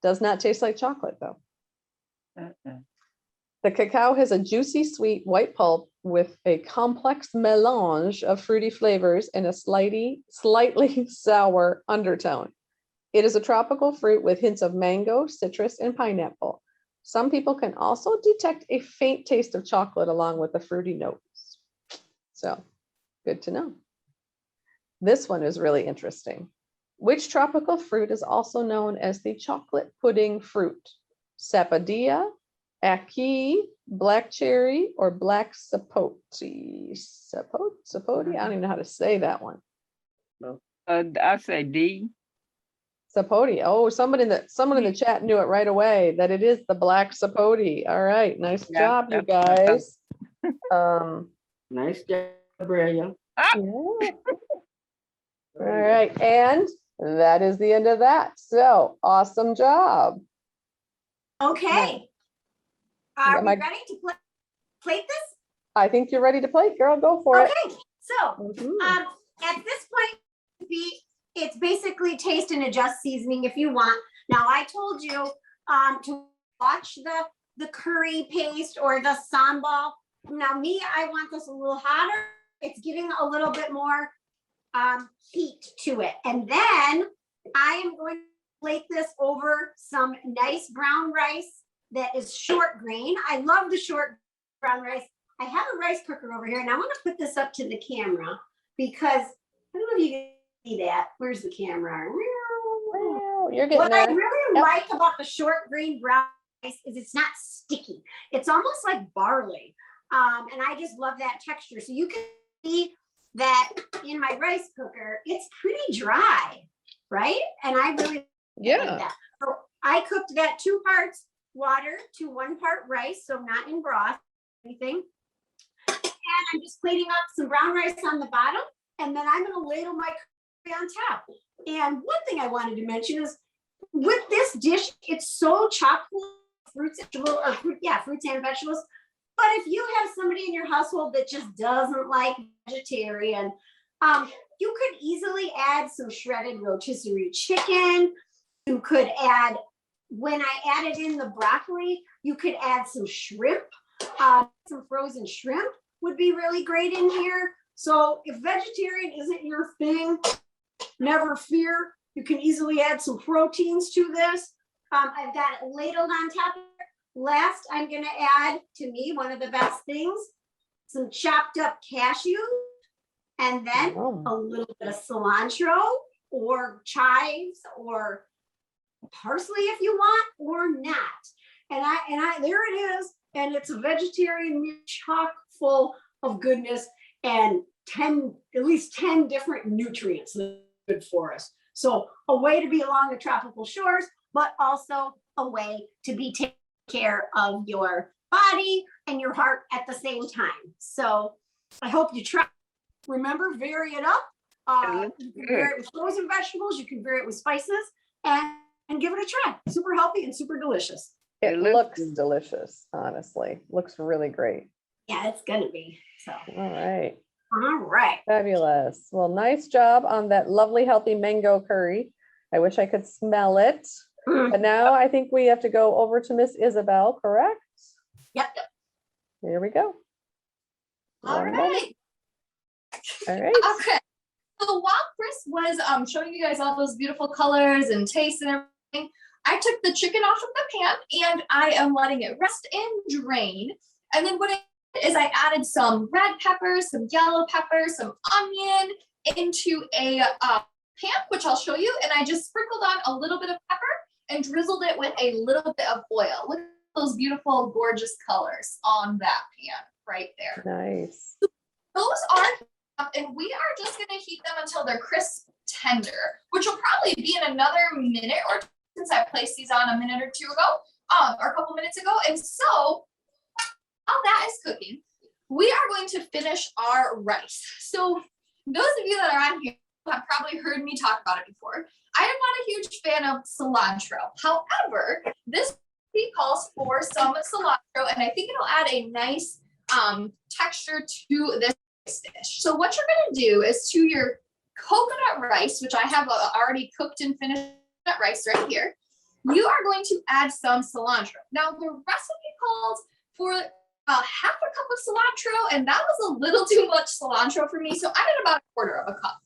Does not taste like chocolate though. The cacao has a juicy, sweet white pulp with a complex melange of fruity flavors and a slightly sour undertone. It is a tropical fruit with hints of mango, citrus, and pineapple. Some people can also detect a faint taste of chocolate along with the fruity notes. So, good to know. This one is really interesting. Which tropical fruit is also known as the chocolate pudding fruit? Sapodilla, ackee, black cherry, or black sapote? Sapote? I don't even know how to say that one. I say D. Sapote. Oh, someone in the chat knew it right away that it is the black sapote. All right, nice job, you guys. Nice job, Bria. Yeah. All right, and that is the end of that. So awesome job. Okay. Are we ready to plate this? I think you're ready to plate, girl. Go for it. Okay, so at this point, it's basically taste and adjust seasoning if you want. Now I told you to watch the curry paste or the sambal. Now me, I want this a little hotter. It's giving a little bit more heat to it. And then I am going to plate this over some nice brown rice that is short grain. I love the short brown rice. I have a rice cooker over here and I want to put this up to the camera because I don't know if you can see that. Where's the camera? Wow, you're getting what there. I really like about the short grain brown rice is it's not sticky. It's almost like barley. And I just love that texture. So you can see that in my rice cooker, it's pretty dry, right? And I really like that. So I cooked that 2 parts water to 1 part rice, so not in broth or anything. And I'm just plating up some brown rice on the bottom, and then I'm gonna ladle my curry on top. And one thing I wanted to mention is with this dish, it's so chock full of fruits and vegetables. But if you have somebody in your household that just doesn't like vegetarian, you could easily add some shredded rotisserie chicken. You could add, when I added in the broccoli, you could add some shrimp. Some frozen shrimp would be really great in here. So if vegetarian isn't your thing, never fear. You can easily add some proteins to this. I've got it ladled on top of it. Last, I'm gonna add, to me, one of the best things, some chopped up cashews, and then a little bit of cilantro or chives or parsley if you want, or not. And I there it is. And it's a vegetarian meal chock full of goodness and at least 10 different nutrients that are good for us. So a way to be along the tropical shores, but also a way to be taking care of your body and your heart at the same time. So I hope you try. Remember, vary it up. You can vary it with frozen vegetables. You can vary it with spices, and give it a try. Super healthy and super delicious. It looks delicious, honestly. Looks really great. Yeah, it's gonna be. So. All right. All right. Fabulous. Well, nice job on that lovely, healthy mango curry. I wish I could smell it. But now I think we have to go over to Miss Isabel, correct? Yep. Here we go. All right. All right. Okay. So while Chris was showing you guys all those beautiful colors and tastes and everything, I took the chicken off of the pan and I am letting it rest and drain. And then what I did is I added some red pepper, some yellow pepper, some onion into a pan, which I'll show you. And I just sprinkled on a little bit of pepper and drizzled it with a little bit of oil. Look at those beautiful, gorgeous colors on that pan right there. Nice. Those are, and we are just gonna heat them until they're crisp tender, which will probably be in another minute or two, since I placed these on a minute or two ago, or a couple minutes ago. And so while that is cooking, we are going to finish our rice. So those of you that are on here have probably heard me talk about it before. I am not a huge fan of cilantro. However, this recipe calls for some cilantro, and I think it'll add a nice texture to this dish. So what you're gonna do is, to your coconut rice, which I have already cooked and finished rice right here, you are going to add some cilantro. Now the recipe calls for half a cup of cilantro, and that was a little too much cilantro for me, so I did about a quarter of a cup.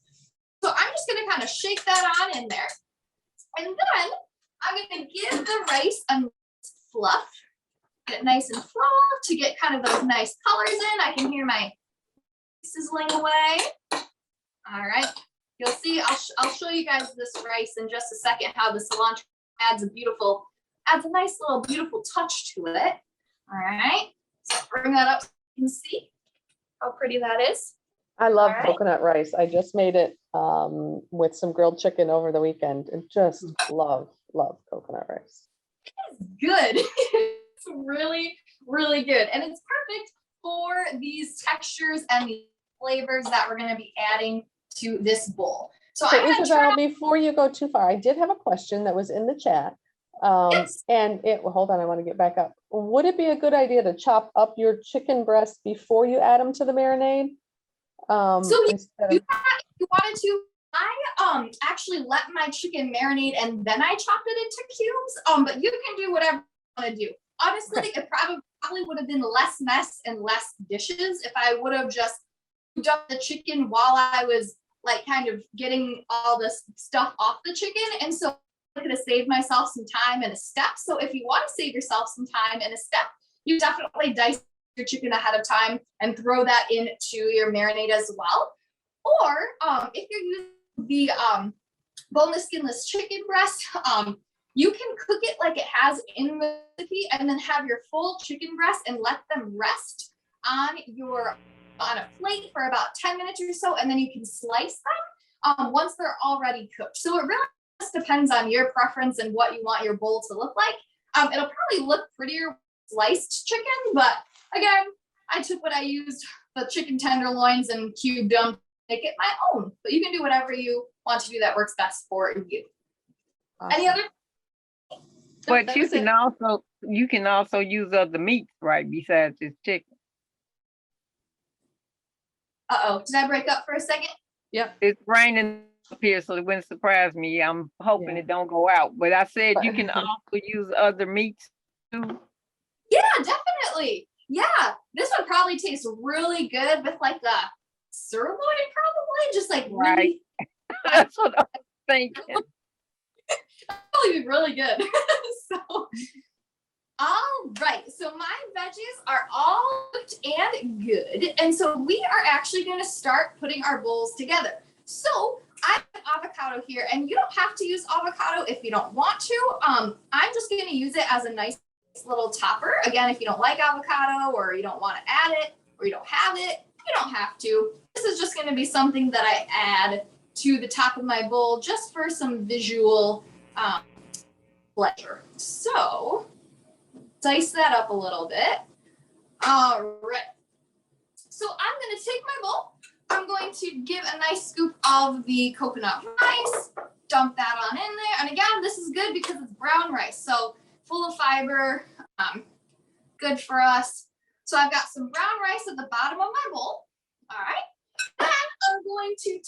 So I'm just gonna kind of shake that on in there, and then I'm gonna give the rice a nice fluff, get it nice and fluff to get kind of those nice colors in. I can hear my sizzling away. All right, you'll see, I'll show you guys this rice in just a second, how the cilantro adds a nice little beautiful touch to it. All right, so bring that up so you can see how pretty that is. I love All right. coconut rice. I just made it with some grilled chicken over the weekend, and just love coconut rice. It's good. It's really, really good. And it's perfect for these textures and the flavors that we're going to be adding to this bowl. So I'm going to Isabel, before you go too far, I did have a question that was in the chat. Yes. And well, hold on, I want to get back up. Would it be a good idea to chop up your chicken breast before you add them to the marinade? So you instead do of- that if you wanted to. I actually let my chicken marinate and then I chopped it into cubes. But you can do whatever you want to do. Honestly, it probably would have been less mess and less dishes if I would have just done the chicken while I was like kind of getting all this stuff off the chicken. And so I could have saved myself some time and a step. So if you want to save yourself some time and a step, you definitely dice your chicken ahead of time and throw that into your marinade as well. Or if you're using the boneless skinless chicken breast, you can cook it like it has in the recipe and then have your full chicken breast and let them rest on a plate for about 10 minutes or so, and then you can slice them once they're already cooked. So it really just depends on your preference and what you want your bowl to look like. It'll probably look prettier sliced chicken, but again, I took what I used, the chicken tenderloins, and cubed them, make it my own. But you can do whatever you want to do that works best for you. Awesome. Any other? But that you was it. can also use other meats, right, besides this chicken. Uh-oh, did I break up for a second? Yep. It's raining up here, so it wouldn't surprise me. I'm hoping Yeah. it don't go out. But I said you can also use other meats too. Yeah, definitely. Yeah, this would probably taste really good with like the sirloin, probably just like Right. really, That's what I was thinking. probably be really good. So, all right. So my veggies are all cooked and good, and so we are actually going to start putting our bowls together. So I have avocado here, and you don't have to use avocado if you don't want to. I'm just going to use it as a nice little topper. Again, if you don't like avocado or you don't want to add it or you don't have it, you don't have to. This is just going to be something that I add to the top of my bowl just for some visual pleasure. So dice that up a little bit. All right. So I'm going to take my bowl. I'm going to give a nice scoop of the coconut rice, dump that on in there. And again, this is good because it's brown rice, so full of fiber, good for us. So I've got some brown rice at the bottom of my bowl. All right. Then I'm going to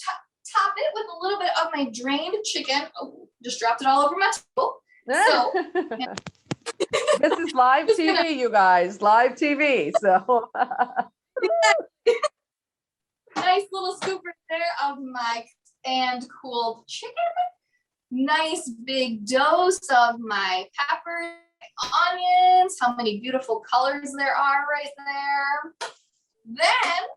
top it with a little bit of my drained chicken. Oh, just dropped it all over my table. So This is live TV, you guys, live TV. So nice little scoop right there of my and cooled chicken. Nice big dose of my peppers, onions. How many beautiful colors there are right there. Then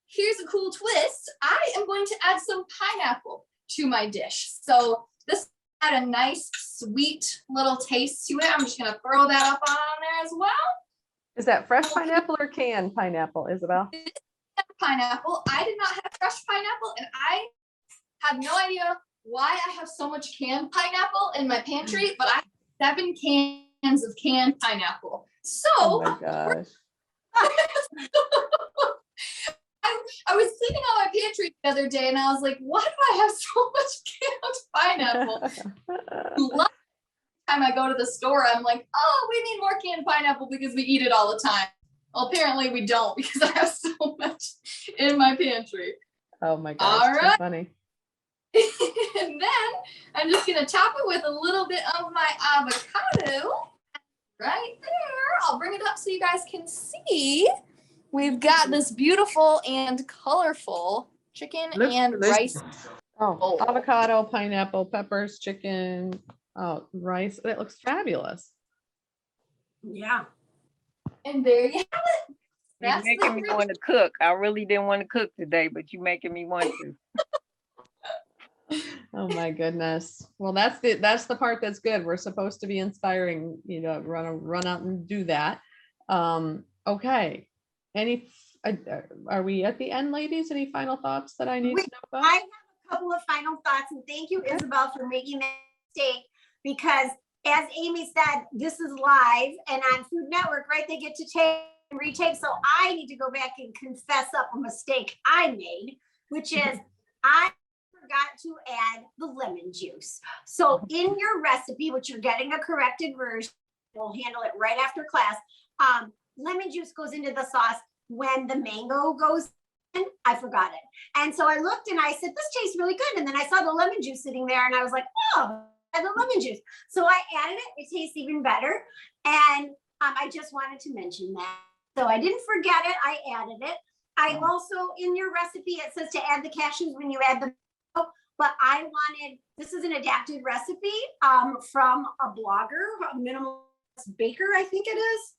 here's a cool twist. I am going to add some pineapple to my dish. So this add a nice sweet little taste to it. I'm just gonna throw that up on there as well. Is that fresh pineapple or canned pineapple, Isabel? Pineapple. I did not have fresh pineapple, and I have no idea why I have so much canned pineapple in my pantry, but I have 7 cans of canned pineapple. So Oh my gosh. I was cleaning out my pantry the other day and I was like, why do I have so much canned pineapple? Last time I go to the store, I'm like, oh, we need more canned pineapple because we eat it all the time. Well, apparently we don't because I have so much in my pantry. Oh my gosh, All right. too funny. And then I'm just gonna top it with a little bit of my avocado right there. I'll bring it up so you guys can see. We've got this beautiful and colorful chicken Looks and delicious. rice. Oh, Oh. avocado, pineapple, peppers, chicken, oh, rice. That looks fabulous. Yeah. And there you have it. You're That's making me the want to cook. I really didn't want to cook today, but you're making me want to. Oh my goodness. Well, that's the part that's good. We're supposed to be inspiring, you know, run out and do that. Okay. Are we at the end, ladies? Any final thoughts that I need to know about? I have a couple of final thoughts, and thank you, Isabel, for making that mistake, because as Amy said, this is live and on Food Network, right? They get to take and retake. So I need to go back and confess up a mistake I made, which is I forgot to add the lemon juice. So in your recipe, which you're getting a corrected version, we'll handle it right after class. Lemon juice goes into the sauce when the mango goes in. I forgot it. And so I looked and I said, this tastes really good. And then I saw the lemon juice sitting there and I was like, oh, I have the lemon juice. So I added it. It tastes even better. And I just wanted to mention that. So I didn't forget it. I added it. I also, in your recipe, it says to add the cashews when you add the milk, but I wanted, this is an adapted recipe from a blogger, a minimalist baker, I think it is.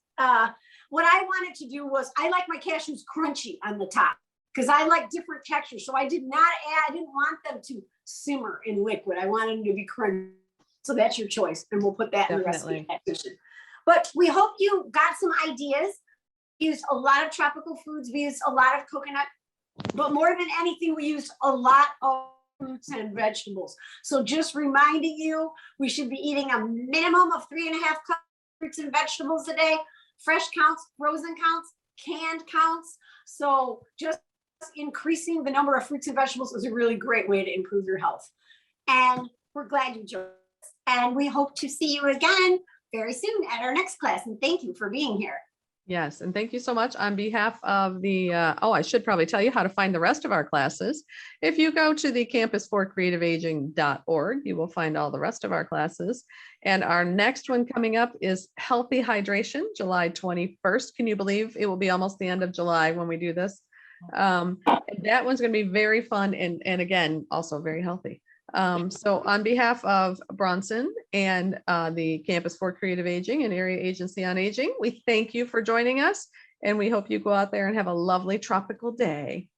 What I wanted to do was, I like my cashews crunchy on the top because I like different textures. So I didn't want them to simmer in liquid. I wanted them to be crunchy. So that's your choice. And we'll put that in the recipe. But we hope you got some ideas. We used a lot of tropical foods. We used a lot of coconut, but more than anything, we used a lot of fruits and vegetables. So just reminding you, we should be eating a minimum of 3.5 cups of fruits and vegetables a day. Fresh counts, frozen counts, canned counts. So just increasing the number of fruits and vegetables is a really great way to improve your health. And we're glad you joined us. And we hope to see you again very soon at our next class. And thank you for being here. Yes, and thank you so much on behalf of the, I should probably tell you how to find the rest of our classes. If you go to the campusforcreativeaging.org, you will find all the rest of our classes. And our next one coming up is Healthy Hydration, July 21st. Can you believe it will be almost the end of July when we do this? And that one's going to be very fun and again, also very healthy. So on behalf of Bronson and the Campus for Creative Aging and Area Agency on Aging, we thank you for joining us and we hope you go out there and have a lovely tropical day.